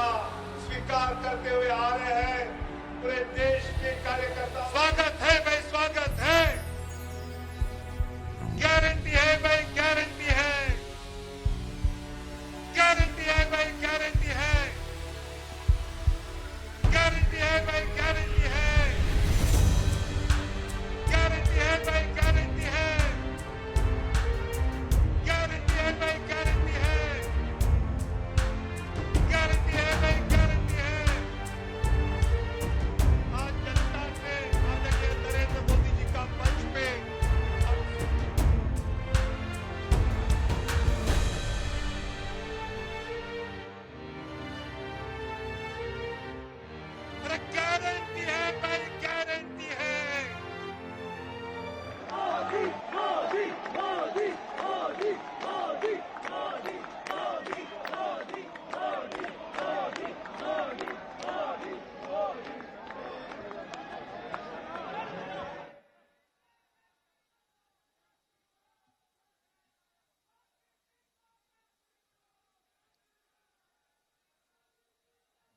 का स्वीकार करते हुए आ रहे हैं पूरे देश के कार्यकर्ता। स्वागत है भाई, स्वागत है। गारंटी है भाई, गारंटी है। गारंटी है भाई, गारंटी है। गारंटी है भाई, गारंटी है। गारंटी है भाई, गारंटी है। गारंटी है भाई, गारंटी है। गारंटी है भाई, गारंटी है। आज जनता से आदरणीय नरेंद्र मोदी जी का मंच पे अरे गारंटी है भाई, गारंटी है। मोदी मोदी मोदी मोदी मोदी मोदी मोदी मोदी मोदी मोदी मोदी मोदी मोदी।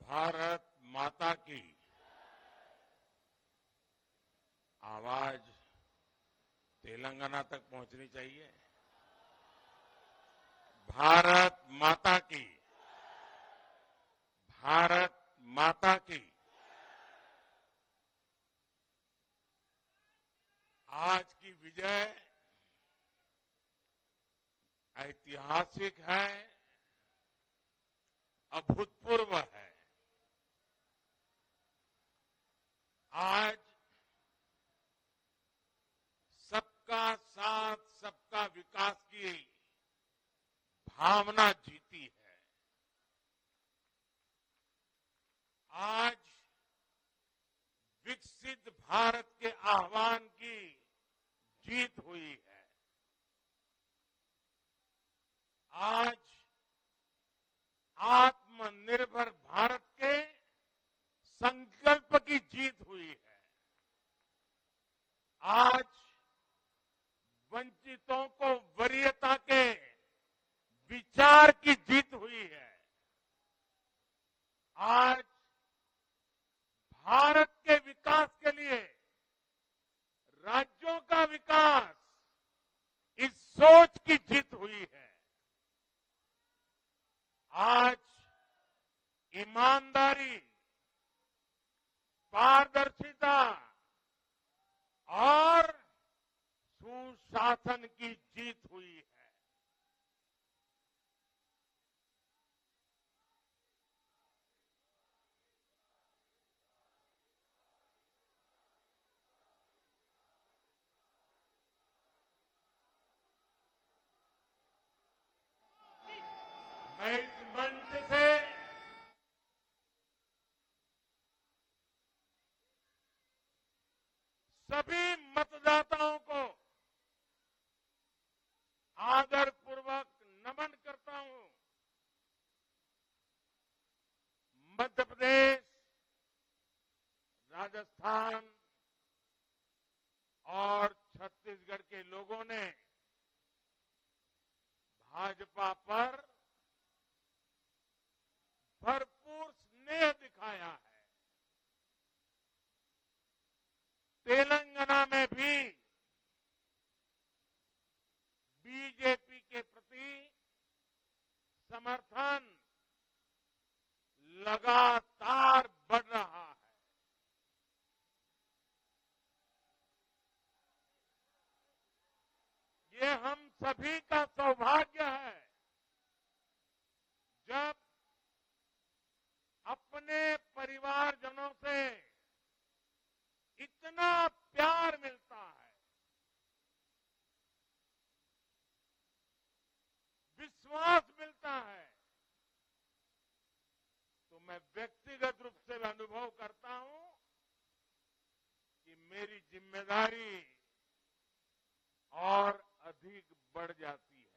भारत माता की आवाज तेलंगाना तक पहुंचनी चाहिए। भारत माता की, भारत माता की। आज की विजय ऐतिहासिक है, अभूतपूर्व है। आज सबका साथ, सबका विकास की भावना जीती है। आज विकसित भारत के आह्वान की जीत हुई है। आज आत्मनिर्भर भारत के संकल्प की जीत हुई है। आज वंचितों को वरीयता के विचार की जीत हुई है। आज भारत के विकास के लिए राज्यों का विकास, इस सोच की जीत हुई है। आज ईमानदारी, पारदर्शिता और सुशासन की जीत हुई है। मैं इस मंच से सभी मतदाताओं को आदरपूर्वक नमन करता हूं। मध्य प्रदेश, राजस्थान और छत्तीसगढ़ के लोगों ने भाजपा पर भरपूर स्नेह दिखाया है। तेलंगाना में भी बीजेपी के प्रति समर्थन लगातार बढ़ रहा है। ये हम सभी का सौभाग्य है जब अपने परिवारजनों से इतना प्यार मिलता है, विश्वास मिलता है, तो मैं व्यक्तिगत रूप से अनुभव करता हूं कि मेरी जिम्मेदारी और अधिक बढ़ जाती है।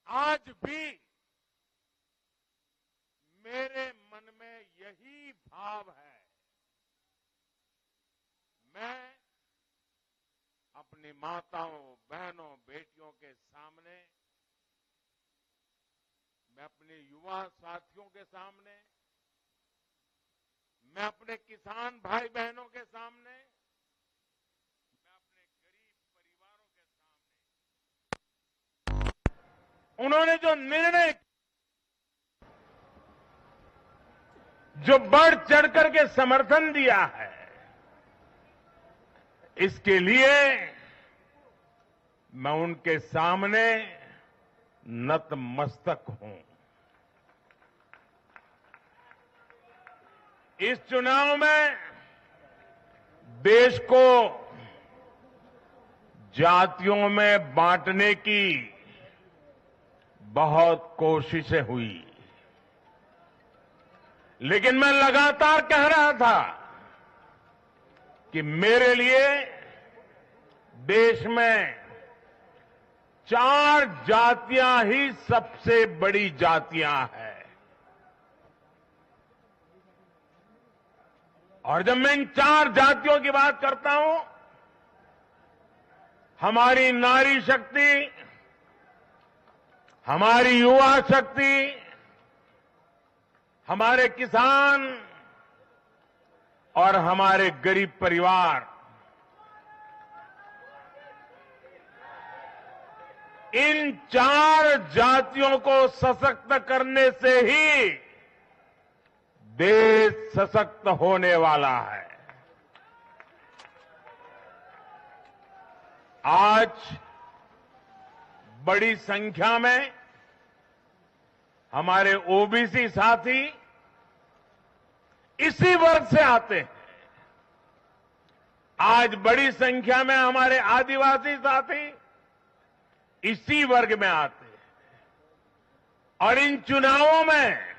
आज भी मेरे मन में यही भाव है। मैं अपनी माताओं, बहनों, बेटियों के सामने मैं अपने युवा साथियों के सामने, मैं अपने किसान भाई बहनों के सामने, मैं अपने गरीब परिवारों के सामने उन्होंने जो निर्णय, जो बढ़ चढ़ करके समर्थन दिया है, इसके लिए मैं उनके सामने नतमस्तक हूं। इस चुनाव में देश को जातियों में बांटने की बहुत कोशिशें हुई, लेकिन मैं लगातार कह रहा था कि मेरे लिए देश में 4 जातियां ही सबसे बड़ी जातियां हैं। और जब मैं इन 4 जातियों की बात करता हूं, हमारी नारी शक्ति, हमारी युवा शक्ति, हमारे किसान और हमारे गरीब परिवार, इन 4 जातियों को सशक्त करने से ही देश सशक्त होने वाला है। आज बड़ी संख्या में हमारे ओबीसी साथी इसी वर्ग से आते हैं। आज बड़ी संख्या में हमारे आदिवासी साथी इसी वर्ग में आते हैं। और इन चुनावों में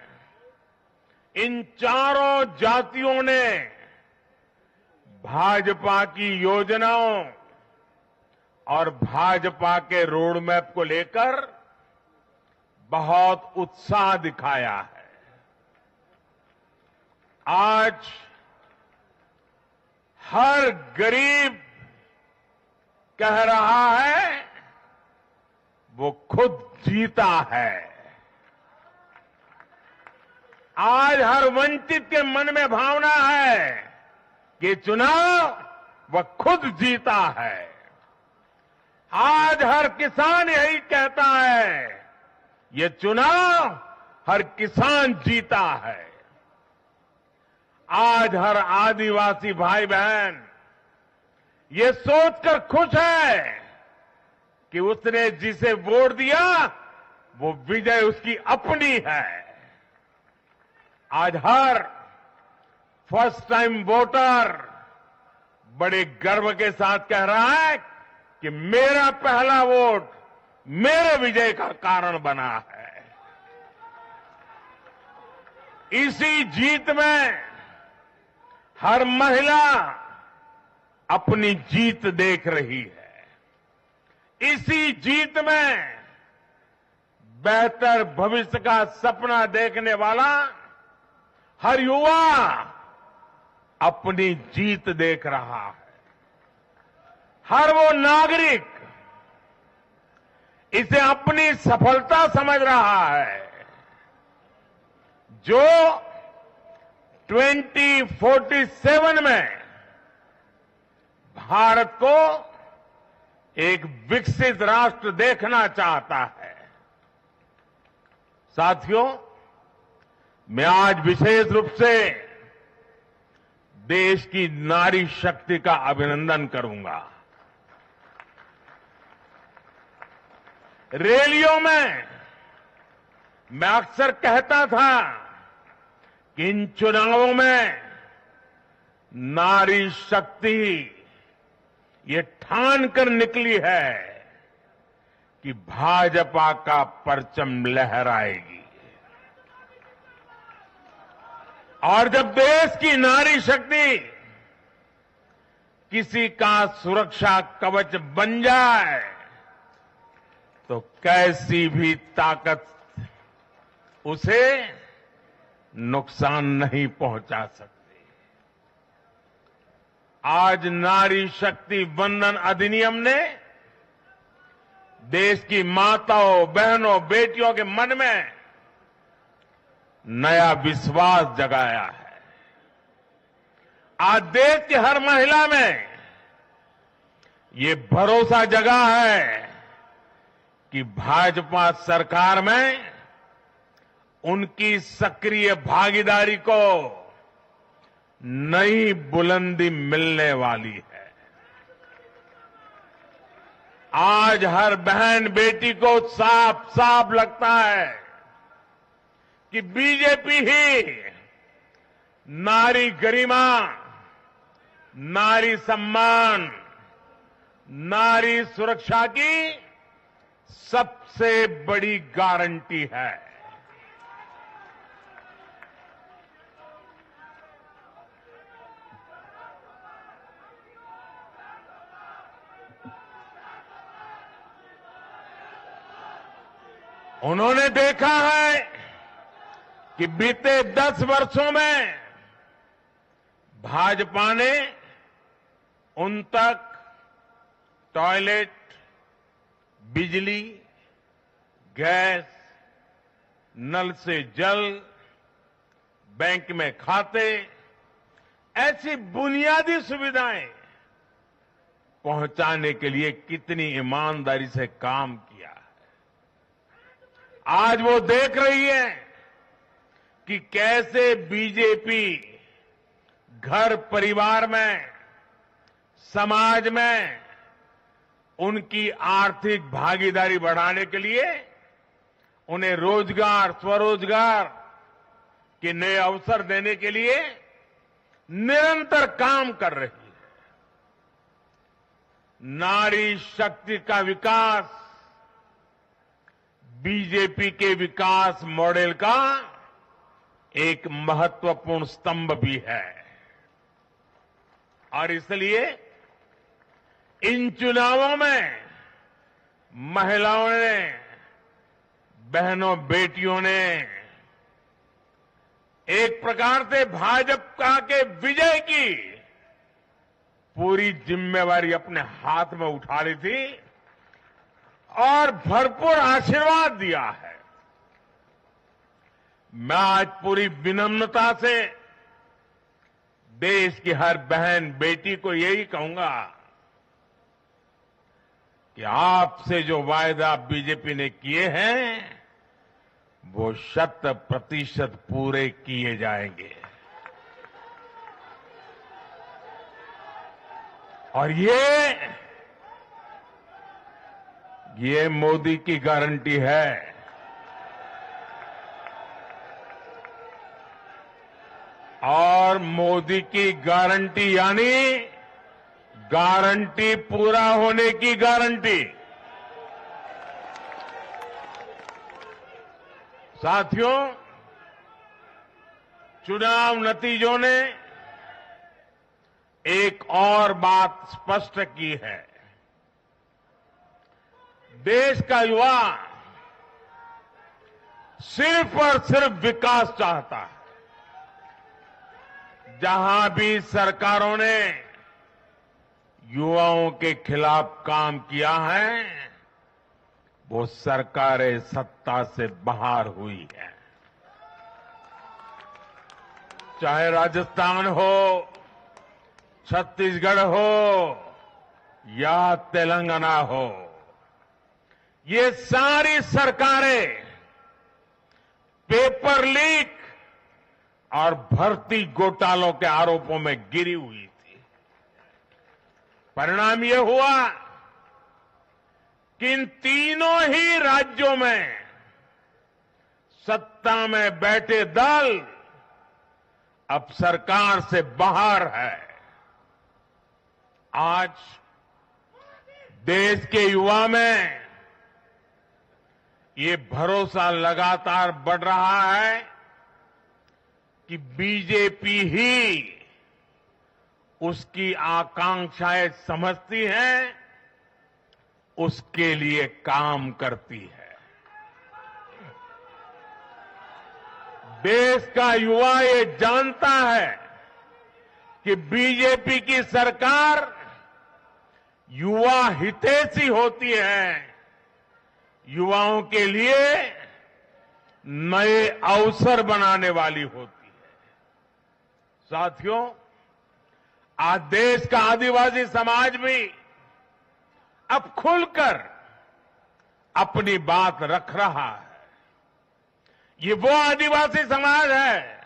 इन चारों जातियों ने भाजपा की योजनाओं और भाजपा के रोड मैप को लेकर बहुत उत्साह दिखाया है। आज हर गरीब कह रहा है वो खुद जीता है। आज हर वंचित के मन में भावना है कि चुनाव वह खुद जीता है। आज हर किसान यही कहता है, ये चुनाव हर किसान जीता है। आज हर आदिवासी भाई बहन ये सोचकर खुश है कि उसने जिसे वोट दिया वो विजय उसकी अपनी है। आज हर फर्स्ट टाइम वोटर बड़े गर्व के साथ कह रहा है कि मेरा पहला वोट मेरे विजय का कारण बना है। इसी जीत में हर महिला अपनी जीत देख रही है। इसी जीत में बेहतर भविष्य का सपना देखने वाला हर युवा अपनी जीत देख रहा है। हर वो नागरिक इसे अपनी सफलता समझ रहा है जो 2047 में भारत को एक विकसित राष्ट्र देखना चाहता है। साथियों, मैं आज विशेष रूप से देश की नारी शक्ति का अभिनंदन करूंगा। रैलियों में मैं अक्सर कहता था कि इन चुनावों में नारी शक्ति ये ठान कर निकली है कि भाजपा का परचम लहराएगी। और जब देश की नारी शक्ति किसी का सुरक्षा कवच बन जाए तो कैसी भी ताकत उसे नुकसान नहीं पहुंचा सकती। आज नारी शक्ति वंदन अधिनियम ने देश की माताओं, बहनों, बेटियों के मन में नया विश्वास जगाया है। आज देश की हर महिला में ये भरोसा जगा है कि भाजपा सरकार में उनकी सक्रिय भागीदारी को नई बुलंदी मिलने वाली है। आज हर बहन बेटी को साफ साफ लगता है कि बीजेपी ही नारी गरिमा, नारी सम्मान, नारी सुरक्षा की सबसे बड़ी गारंटी है। उन्होंने देखा है कि बीते 10 वर्षों में भाजपा ने उन तक टॉयलेट, बिजली, गैस, नल से जल, बैंक में खाते, ऐसी बुनियादी सुविधाएं पहुंचाने के लिए कितनी ईमानदारी से काम किया है। आज वो देख रही है कि कैसे बीजेपी घर परिवार में, समाज में उनकी आर्थिक भागीदारी बढ़ाने के लिए उन्हें रोजगार, स्वरोजगार के नए अवसर देने के लिए निरंतर काम कर रही है। नारी शक्ति का विकास बीजेपी के विकास मॉडल का एक महत्वपूर्ण स्तंभ भी है और इसलिए इन चुनावों में महिलाओं ने, बहनों बेटियों ने एक प्रकार से भाजपा के विजय की पूरी जिम्मेवारी अपने हाथ में उठा ली थी और भरपूर आशीर्वाद दिया है। मैं आज पूरी विनम्रता से देश की हर बहन बेटी को यही कहूंगा कि आपसे जो वायदा बीजेपी ने किए हैं वो 100% पूरे किए जाएंगे और ये मोदी की गारंटी है। और मोदी की गारंटी यानी गारंटी पूरा होने की गारंटी। साथियों, चुनाव नतीजों ने एक और बात स्पष्ट की है। देश का युवा सिर्फ और सिर्फ विकास चाहता है। जहां भी सरकारों ने युवाओं के खिलाफ काम किया है वो सरकारें सत्ता से बाहर हुई है। चाहे राजस्थान हो, छत्तीसगढ़ हो या तेलंगाना हो, ये सारी सरकारें पेपर लीक और भर्ती घोटालों के आरोपों में गिरी हुई थी। परिणाम ये हुआ कि इन तीनों ही राज्यों में सत्ता में बैठे दल अब सरकार से बाहर है। आज देश के युवा में ये भरोसा लगातार बढ़ रहा है कि बीजेपी ही उसकी आकांक्षाएं समझती है, उसके लिए काम करती है। देश का युवा ये जानता है कि बीजेपी की सरकार युवा हितैषी होती है, युवाओं के लिए नए अवसर बनाने वाली होती है। साथियों, आज देश का आदिवासी समाज भी अब खुलकर अपनी बात रख रहा है। ये वो आदिवासी समाज है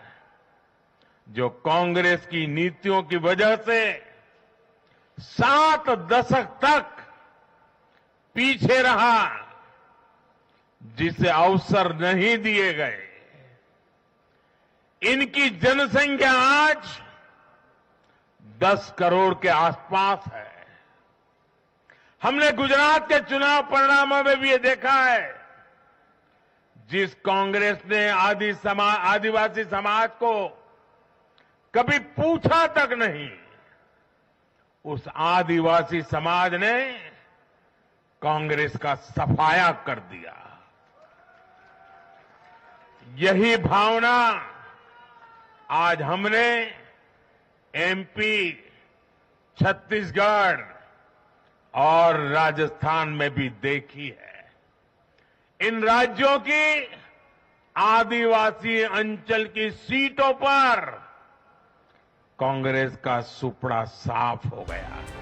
जो कांग्रेस की नीतियों की वजह से 7 दशक तक पीछे रहा, जिसे अवसर नहीं दिए गए। इनकी जनसंख्या आज 10 करोड़ के आसपास है। हमने गुजरात के चुनाव परिणामों में भी ये देखा है, जिस कांग्रेस ने आदिवासी समाज को कभी पूछा तक नहीं, उस आदिवासी समाज ने कांग्रेस का सफाया कर दिया। यही भावना आज हमने एमपी, छत्तीसगढ़ और राजस्थान में भी देखी है। इन राज्यों की आदिवासी अंचल की सीटों पर कांग्रेस का सुपड़ा साफ हो गया है।